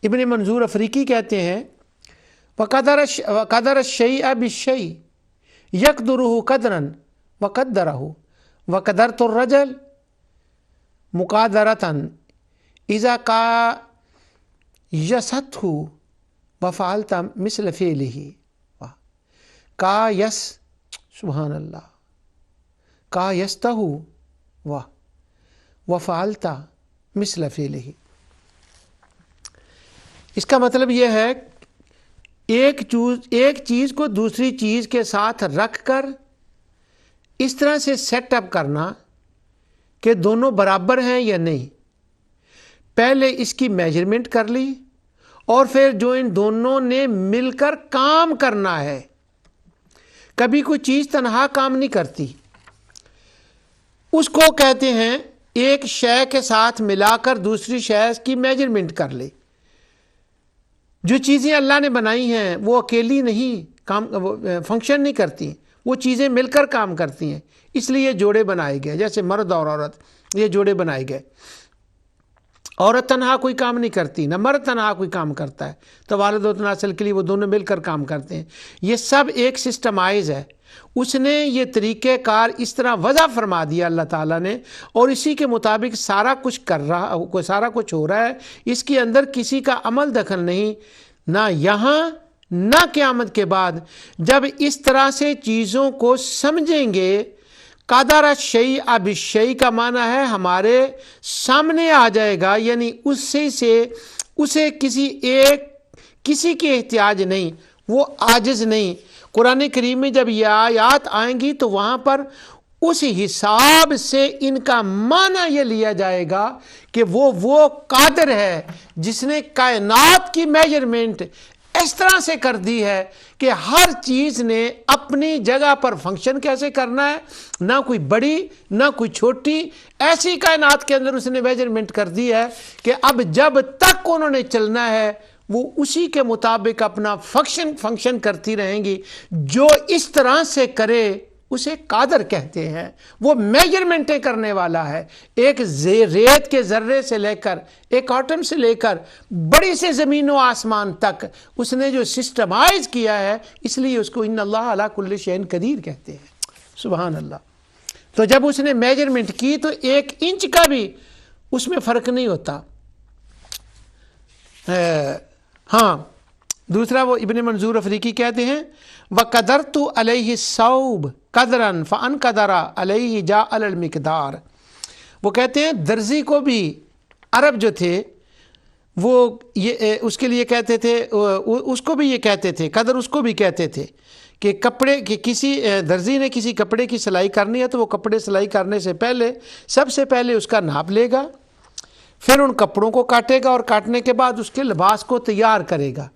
ابن منظور افریقی کہتے ہیں وقدر الشیء بالشیء یقدرہ قدرا وقدرہ وقدرت الرجل مقادرۃ اذا یستہ وفعلت مثل فعلہ سبحان اللہ کا یستہ وفعلت مثل فعلہ۔ اس کا مطلب یہ ہے ایک چیز کو دوسری چیز کے ساتھ رکھ کر اس طرح سے سیٹ اپ کرنا کہ دونوں برابر ہیں یا نہیں، پہلے اس کی میجرمنٹ کر لی اور پھر جو ان دونوں نے مل کر کام کرنا ہے۔ کبھی کوئی چیز تنہا کام نہیں کرتی، اس کو کہتے ہیں ایک شے کے ساتھ ملا کر دوسری شے کی میجرمنٹ کر لے۔ جو چیزیں اللہ نے بنائی ہیں وہ اکیلی نہیں کام فنکشن نہیں کرتی، وہ چیزیں مل کر کام کرتی ہیں، اس لیے یہ جوڑے بنائے گئے، جیسے مرد اور عورت یہ جوڑے بنائے گئے۔ عورت تنہا کوئی کام نہیں کرتی، نہ مرد تنہا کوئی کام کرتا ہے، تو والد و تناسل کے لیے وہ دونوں مل کر کام کرتے ہیں۔ یہ سب ایک سسٹمائز ہے، اس نے یہ طریقہ کار اس طرح وضع فرما دیا اللہ تعالیٰ نے، اور اسی کے مطابق سارا کچھ ہو رہا ہے۔ اس کے اندر کسی کا عمل دخل نہیں، نہ یہاں نہ قیامت کے بعد۔ جب اس طرح سے چیزوں کو سمجھیں گے، قدر الشیء بالشیء کا معنی ہے ہمارے سامنے آ جائے گا، یعنی اسے کسی کے احتیاج نہیں، وہ عاجز نہیں۔ قرآن کریم میں جب یہ آیات آئیں گی تو وہاں پر اس حساب سے ان کا معنی یہ لیا جائے گا کہ وہ قادر ہے جس نے کائنات کی میجرمنٹ اس طرح سے کر دی ہے کہ ہر چیز نے اپنی جگہ پر فنکشن کیسے کرنا ہے، نہ کوئی بڑی نہ کوئی چھوٹی، ایسی کائنات کے اندر اس نے میجرمنٹ کر دی ہے کہ اب جب تک انہوں نے چلنا ہے وہ اسی کے مطابق اپنا فنکشن کرتی رہیں گی۔ جو اس طرح سے کرے اسے قادر کہتے ہیں، وہ میجرمنٹیں کرنے والا ہے۔ ایک ریت کے ذرے سے لے کر ایک ایٹم سے لے کر بڑی سے زمین و آسمان تک اس نے جو سسٹمائز کیا ہے، اس لیے اس کو ان اللہ علی کل شیء قدیر کہتے ہیں۔ سبحان اللہ۔ تو جب اس نے میجرمنٹ کی تو 1 انچ کا بھی اس میں فرق نہیں ہوتا۔ ہاں دوسرا وہ ابن منظور افریقی کہتے ہیں وَقَدَرْتُ عَلَيْهِ الثَّوْبَ قَدْرًا فَأَنْقَدَرَ عَلَيْهِ جَاءَ الْمِقْدَارِ۔ وہ کہتے ہیں درزی کو بھی عرب جو تھے وہ یہ اس کے لیے کہتے تھے، اس کو بھی یہ کہتے تھے، قدر اس کو بھی کہتے تھے کہ کپڑے کہ کسی درزی نے کسی کپڑے کی سلائی کرنی ہے تو وہ کپڑے سلائی کرنے سے پہلے سب سے پہلے اس کا ناپ لے گا، پھر ان کپڑوں کو کاٹے گا اور کاٹنے کے بعد اس کے لباس کو تیار کرے گا۔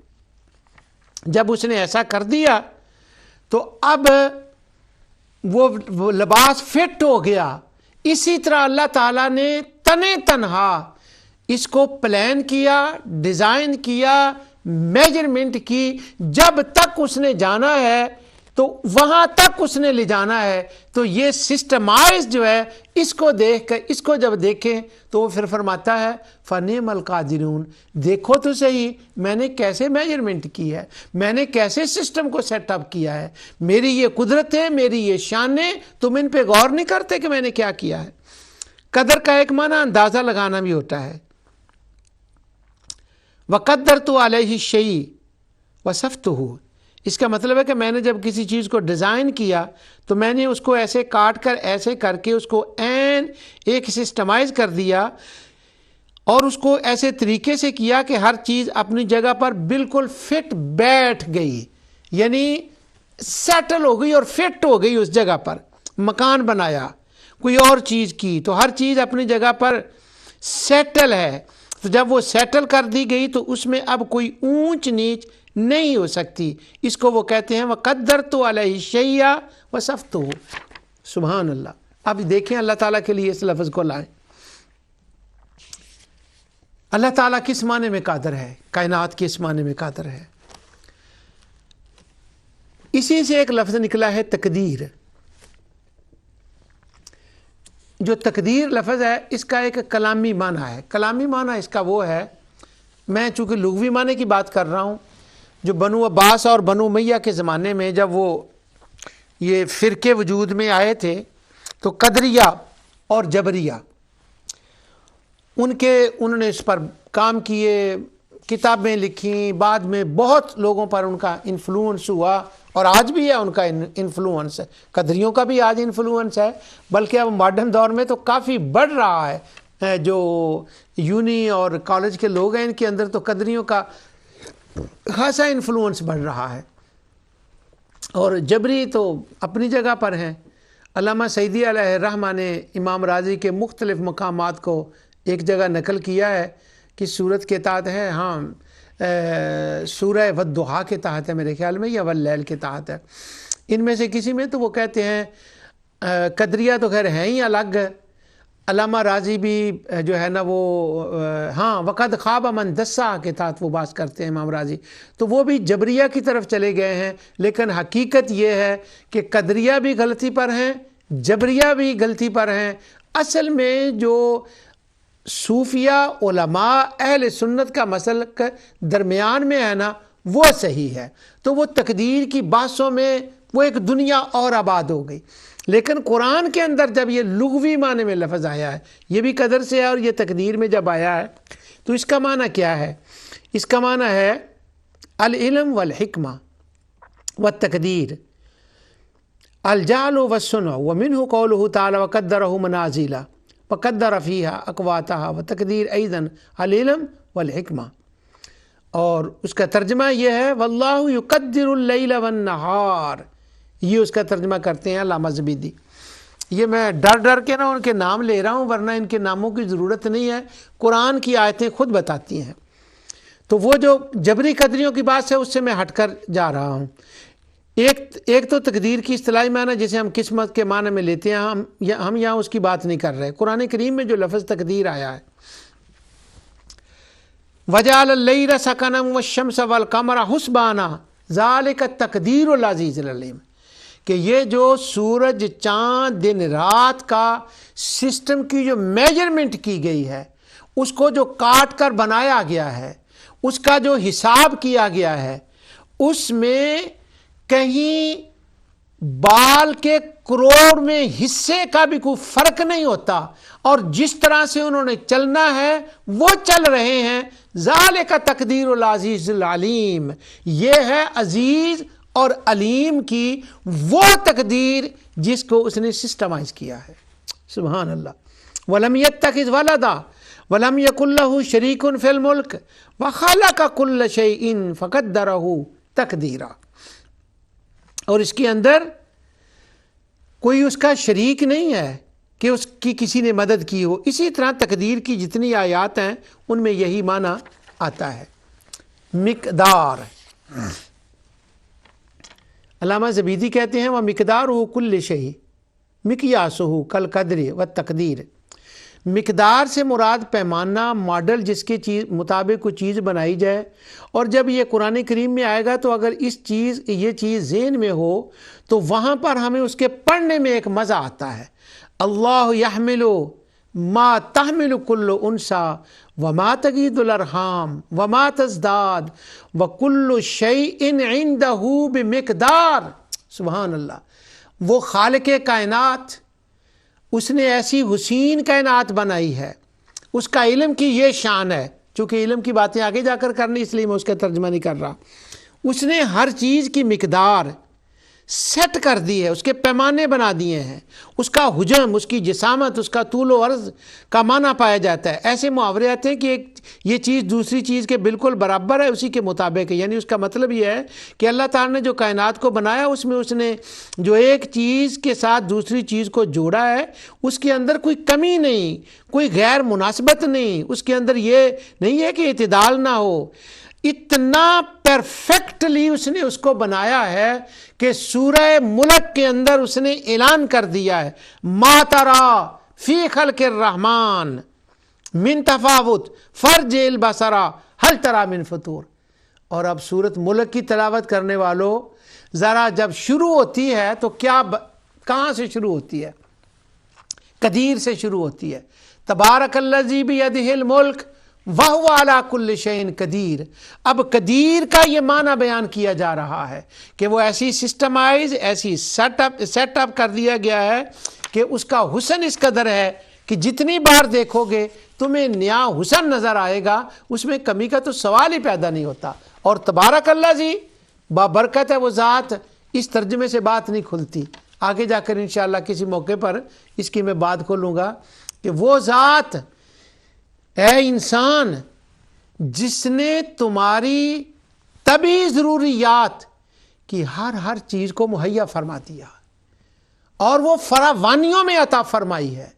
جب اس نے ایسا کر دیا تو اب وہ لباس فٹ ہو گیا۔ اسی طرح اللہ تعالیٰ نے تنہا اس کو پلان کیا، ڈیزائن کیا، میجرمنٹ کی۔ جب تک اس نے جانا ہے تو وہاں تک اس نے لے جانا ہے۔ تو یہ سسٹمائز جو ہے اس کو دیکھ کر اس کو جب دیکھیں تو وہ پھر فرماتا ہے فَنِعْمَ الْقَادِرُونَ، دیکھو تو صحیح میں نے کیسے میجرمنٹ کی ہے، میں نے کیسے سسٹم کو سیٹ اپ کیا ہے، میری یہ قدرت ہے، میری یہ شان ہے، تم ان پہ غور نہیں کرتے کہ میں نے کیا کیا ہے۔ قدر کا ایک معنی اندازہ لگانا بھی ہوتا ہے۔ وَقَدَّرْتُ عَلَيْهِ الشَّيْءَ وَصَفْتُهُ، اس کا مطلب ہے کہ میں نے جب کسی چیز کو ڈیزائن کیا تو میں نے اس کو ایسے کاٹ کر ایسے کر کے اس کو ایک سسٹمائز کر دیا اور اس کو ایسے طریقے سے کیا کہ ہر چیز اپنی جگہ پر بالکل فٹ بیٹھ گئی، یعنی سیٹل ہو گئی اور فٹ ہو گئی اس جگہ پر۔ مکان بنایا، کوئی اور چیز کی، تو ہر چیز اپنی جگہ پر سیٹل ہے۔ تو جب وہ سیٹل کر دی گئی تو اس میں اب کوئی اونچ نیچ نہیں ہو سکتی۔ اس کو وہ کہتے ہیں وَقَدَّرْتُ عَلَيْهِ الشَّيْءَ وَصَفْتُهُ۔ سبحان اللہ۔ اب دیکھیں اللہ تعالیٰ کے لیے اس لفظ کو لائیں۔ اللہ تعالیٰ کس معنی میں قادر ہے، کائنات کس معنی میں قادر ہے؟ اسی سے ایک لفظ نکلا ہے تقدیر۔ جو تقدیر لفظ ہے اس کا ایک کلامی معنی ہے۔ کلامی معنی اس کا وہ ہے میں چونکہ لغوی معنی کی بات کر رہا ہوں، جو بنو عباس اور بنو امیہ کے زمانے میں جب وہ یہ فرقے وجود میں آئے تھے تو قدریہ اور جبریہ انہوں نے اس پر کام کیے، کتابیں لکھیں، بعد میں بہت لوگوں پر ان کا انفلوئنس ہوا، اور آج بھی ہے ان کا انفلوئنس، قدریوں کا بھی آج انفلوئنس ہے، بلکہ اب ماڈرن دور میں تو کافی بڑھ رہا ہے۔ جو یونی اور کالج کے لوگ ہیں ان کے اندر تو قدریوں کا خاصا انفلوئنس بڑھ رہا ہے، اور جبری تو اپنی جگہ پر ہیں۔ علامہ سعدی علیہ الرحمہ نے امام راضی کے مختلف مقامات کو ایک جگہ نقل کیا ہے کہ سورت کے تحت ہے، ہاں سورہ والضحیٰ کے تحت ہے میرے خیال میں، یا واللیل کے تحت ہے، ان میں سے کسی میں تو وہ کہتے ہیں قدریہ تو خیر ہیں ہی الگ۔ علامہ راضی بھی جو ہے نا وہ ہاں وقد خواب من دسا کے تحت وہ بات کرتے ہیں امام راضی، تو وہ بھی جبریہ کی طرف چلے گئے ہیں، لیکن حقیقت یہ ہے کہ قدریہ بھی غلطی پر ہیں، جبریہ بھی غلطی پر ہیں۔ اصل میں جو صوفیہ علماء اہل سنت کا مسلک درمیان میں ہے نا وہ صحیح ہے، تو وہ تقدیر کی بحثوں میں وہ ایک دنیا اور آباد ہو گئی۔ لیکن قرآن کے اندر جب یہ لغوی معنی میں لفظ آیا ہے، یہ بھی قدر سے ہے، اور یہ تقدیر میں جب آیا ہے تو اس کا معنی کیا ہے؟ اس کا معنی ہے العلم والحکمہ والتقدیر، الجعل والصنع، ومنہ قولہ تعالی وقدرہ منازل وقدر فیہا اقواتہا وتقدیر ایضاً العلم والحکمہ، اور اس کا ترجمہ یہ ہے واللہ یقدر اللیل والنہار، یہ اس کا ترجمہ کرتے ہیں علامہ زبیدی۔ یہ میں ڈر کے نا ان کے نام لے رہا ہوں، ورنہ ان کے ناموں کی ضرورت نہیں ہے، قرآن کی آیتیں خود بتاتی ہیں۔ تو وہ جو جبری قدریوں کی بات ہے اس سے میں ہٹ کر جا رہا ہوں۔ ایک تو تقدیر کی اصطلاحی معنی جسے ہم قسمت کے معنی میں لیتے ہیں، ہم یہاں اس کی بات نہیں کر رہے۔ قرآن کریم میں جو لفظ تقدیر آیا ہے وَجَعَلَ اللَّيْلَ سَكَنًا وَالشَّمْسَ وَالْقَمَرَ حُسْبَانًا ذَلِكَ التَّقْدِيرُ الْعَزِيزُ الْعَلِيمُ، کہ یہ جو سورج چاند دن رات کا سسٹم کی جو میجرمنٹ کی گئی ہے، اس کو جو کاٹ کر بنایا گیا ہے، اس کا جو حساب کیا گیا ہے، اس میں کہیں بال کے کروڑ میں حصے کا بھی کوئی فرق نہیں ہوتا، اور جس طرح سے انہوں نے چلنا ہے وہ چل رہے ہیں۔ ذالک تقدیر العزیز العلیم، یہ ہے عزیز اور علیم کی وہ تقدیر جس کو اس نے سسٹمائز کیا ہے۔ سبحان اللہ۔ وَلَمْ يَتَّخِذْ وَلَدًا وَلَمْ يَكُنْ لَهُ شَرِيكٌ فِي الْمُلْكِ وَخَلَقَ كُلَّ شَيْءٍ فَقَدَّرَهُ تَقْدِيرًا، اور اس کے اندر کوئی اس کا شریک نہیں ہے کہ اس کی کسی نے مدد کی ہو۔ اسی طرح تقدیر کی جتنی آیات ہیں ان میں یہی معنی آتا ہے۔ مقدار، علامہ زبیدی کہتے ہیں وَمِقْدَارُهُ كُلِّ شَيْءٍ مِقْيَاسُهُ كَالْقَدْرِ وَالتَّقْدِيرِ، مقدار سے مراد پیمانہ، ماڈل جس کے مطابق کوئی چیز بنائی جائے، اور جب یہ قرآن کریم میں آئے گا تو اگر یہ چیز ذہن میں ہو تو وہاں پر ہمیں اس کے پڑھنے میں ایک مزہ آتا ہے۔ اللہ یحمل ما تحمل کل انثی وما تغیض الارحام وما تزداد وکل شیء عندہ بمقدار۔ سبحان اللہ۔ وہ خالق کائنات، اس نے ایسی حسین کائنات بنائی ہے، اس کا علم کی یہ شان ہے، چونکہ علم کی باتیں آگے جا کر کرنی اس لیے میں اس کا ترجمہ نہیں کر رہا۔ اس نے ہر چیز کی مقدار سیٹ کر دی ہے، اس کے پیمانے بنا دیے ہیں، اس کا حجم، اس کی جسامت، اس کا طول و عرض کا معنی پایا جاتا ہے۔ ایسے محاورے آتے ہیں کہ یہ چیز دوسری چیز کے بالکل برابر ہے، اسی کے مطابق ہے، یعنی اس کا مطلب یہ ہے کہ اللہ تعالیٰ نے جو کائنات کو بنایا اس میں اس نے جو ایک چیز کے ساتھ دوسری چیز کو جوڑا ہے اس کے اندر کوئی کمی نہیں، کوئی غیر مناسبت نہیں، اس کے اندر یہ نہیں ہے کہ اعتدال نہ ہو۔ اتنا پرفیکٹلی اس نے اس کو بنایا ہے کہ سورہ ملک کے اندر اس نے اعلان کر دیا ہے ما ترى فی خلق الرحمن من تفاوت فرجع البصر هل ترى من فطور۔ اور اب سورت ملک کی تلاوت کرنے والوں ذرا جب شروع ہوتی ہے تو کہاں سے شروع ہوتی ہے؟ قدیر سے شروع ہوتی ہے۔ تبارک الذی بیدہ الملک وَهُوَ عَلَى كُلِّ شَيْءٍ قدیر. اب قدیر کا یہ معنی بیان کیا جا رہا ہے کہ وہ ایسی سسٹمائز، ایسی سیٹ اپ کر دیا گیا ہے کہ اس کا حسن اس قدر ہے کہ جتنی بار دیکھو گے تمہیں نیا حسن نظر آئے گا، اس میں کمی کا تو سوال ہی پیدا نہیں ہوتا. اور تبارک اللہ جی بابرکت ہے وہ ذات، اس ترجمے سے بات نہیں کھلتی. آگے جا کر انشاءاللہ کسی موقع پر اس کی میں بات کھولوں گا کہ وہ ذات اے انسان جس نے تمہاری طبعی ضروریات کی ہر چیز کو مہیا فرما دیا اور وہ فراوانیوں میں عطا فرمائی ہے،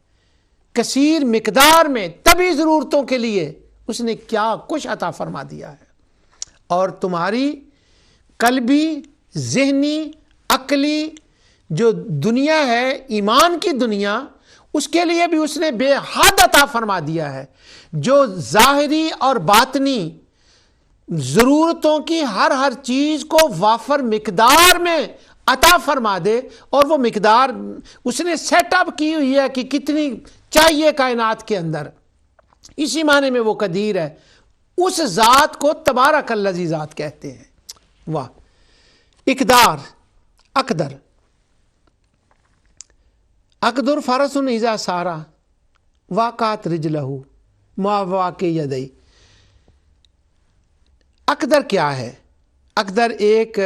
کثیر مقدار میں طبعی ضرورتوں کے لیے اس نے کیا کچھ عطا فرما دیا ہے. اور تمہاری قلبی، ذہنی، عقلی جو دنیا ہے، ایمان کی دنیا، اس کے لیے بھی اس نے بے حد عطا فرما دیا ہے. جو ظاہری اور باطنی ضرورتوں کی ہر چیز کو وافر مقدار میں عطا فرما دے، اور وہ مقدار اس نے سیٹ اپ کی ہوئی ہے کہ کتنی چاہیے کائنات کے اندر، اسی معنی میں وہ قدیر ہے. اس ذات کو تبارک الذی ذات کہتے ہیں. واہ. اقدار، اقدر، اقدر فرس اذا سارا واقعت رجلہ ما واقع یدی. اقدر کیا ہے؟ اقدر ایک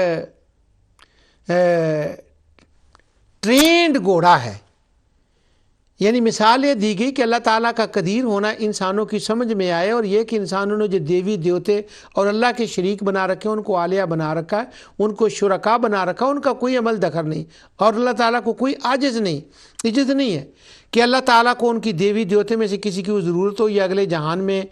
ٹرینڈ گھوڑا ہے. یعنی مثال یہ دی گئی کہ اللہ تعالیٰ کا قدیر ہونا انسانوں کی سمجھ میں آئے، اور یہ کہ انسانوں نے جو دیوی دیوتے اور اللہ کے شریک بنا رکھے، ان کو آلیہ بنا رکھا ہے، ان کو شرکا بنا رکھا، ان کا کوئی عمل دخل نہیں، اور اللہ تعالیٰ کو کوئی عاجز نہیں، عجز نہیں ہے کہ اللہ تعالیٰ کو ان کی دیوی دیوتے میں سے کسی کی ضرورت ہو، یا اگلے جہان میں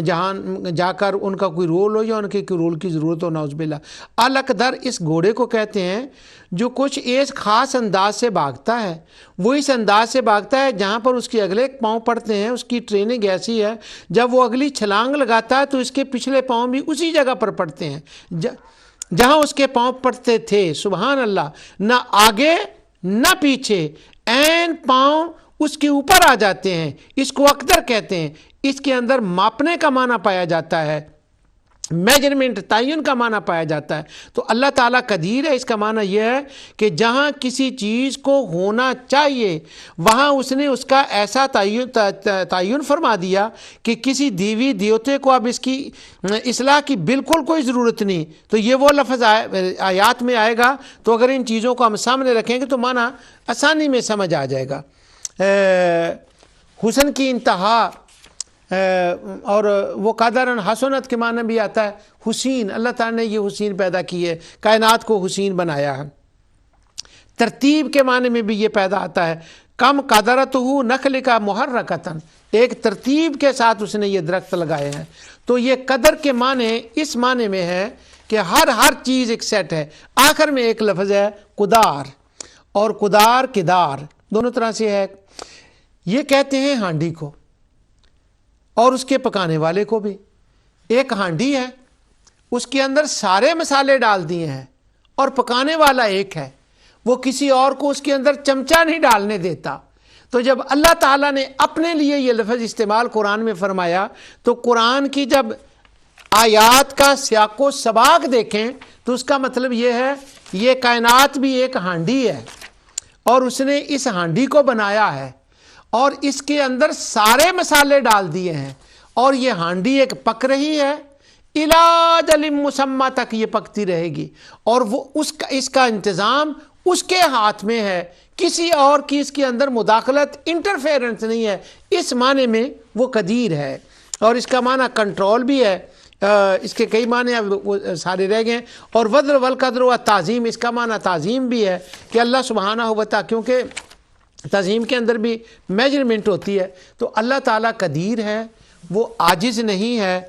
جا کر ان کا کوئی رول ہو، یا ان کے کوئی رول کی ضرورت ہو. نعوذ باللہ. الاقدر اس گھوڑے کو کہتے ہیں جو کچھ ایک خاص انداز سے بھاگتا ہے. وہ اس انداز سے بھاگتا ہے جہاں پر اس کے اگلے پاؤں پڑتے ہیں. اس کی ٹریننگ ایسی ہے جب وہ اگلی چھلانگ لگاتا ہے تو اس کے پچھلے پاؤں بھی اسی جگہ پر پڑتے ہیں جہاں اس کے پاؤں پڑتے تھے. سبحان اللہ. نہ آگے نہ پیچھے، عین پاؤں اس کے اوپر آ جاتے ہیں. اس کو اقدر کہتے ہیں. اس کے اندر ماپنے کا معنی پایا جاتا ہے، میجرمنٹ، تعین کا معنی پایا جاتا ہے. تو اللہ تعالیٰ قدیر ہے، اس کا معنی یہ ہے کہ جہاں کسی چیز کو ہونا چاہیے وہاں اس نے اس کا ایسا تعین فرما دیا کہ کسی دیوی دیوتے کو اب اس کی اصلاح کی بالکل کوئی ضرورت نہیں. تو یہ وہ لفظ آیات میں آئے گا، تو اگر ان چیزوں کو ہم سامنے رکھیں گے تو معنی آسانی میں سمجھ آ جائے گا. حسن کی انتہا، اور وہ قدرن حسنت کے معنی بھی آتا ہے حسین. اللہ تعالیٰ نے یہ حسین پیدا کی ہے، کائنات کو حسین بنایا ہے. ترتیب کے معنی میں بھی یہ پیدا آتا ہے. کم قدرتہ نخل کا محرکتن، ایک ترتیب کے ساتھ اس نے یہ درخت لگائے ہیں. تو یہ قدر کے معنی اس معنی میں ہے کہ ہر چیز ایک سیٹ ہے. آخر میں ایک لفظ ہے قدار، اور قدار کدار دونوں طرح سے ہے. یہ کہتے ہیں ہانڈی کو اور اس کے پکانے والے کو بھی. ایک ہانڈی ہے، اس کے اندر سارے مسالے ڈال دیے ہیں، اور پکانے والا ایک ہے، وہ کسی اور کو اس کے اندر چمچہ نہیں ڈالنے دیتا. تو جب اللہ تعالیٰ نے اپنے لیے یہ لفظ استعمال قرآن میں فرمایا، تو قرآن کی جب آیات کا سیاق و سباق دیکھیں تو اس کا مطلب یہ ہے یہ کائنات بھی ایک ہانڈی ہے، اور اس نے اس ہانڈی کو بنایا ہے اور اس کے اندر سارے مسالے ڈال دیے ہیں، اور یہ ہانڈی ایک پک رہی ہے، علاج علم مسمہ تک یہ پکتی رہے گی، اور وہ اس کا انتظام اس کے ہاتھ میں ہے. کسی اور کی اس کے اندر مداخلت، انٹرفیرنس نہیں ہے. اس معنی میں وہ قدیر ہے. اور اس کا معنی کنٹرول بھی ہے. اس کے کئی معنی وہ سارے رہ گئے. اور وزر والقدر و تعظیم، اس کا معنی تعظیم بھی ہے کہ اللہ سبحانہ و تعالیٰ، کیونکہ تعظیم کے اندر بھی میجرمنٹ ہوتی ہے. تو اللہ تعالیٰ قدیر ہے، وہ عاجز نہیں ہے.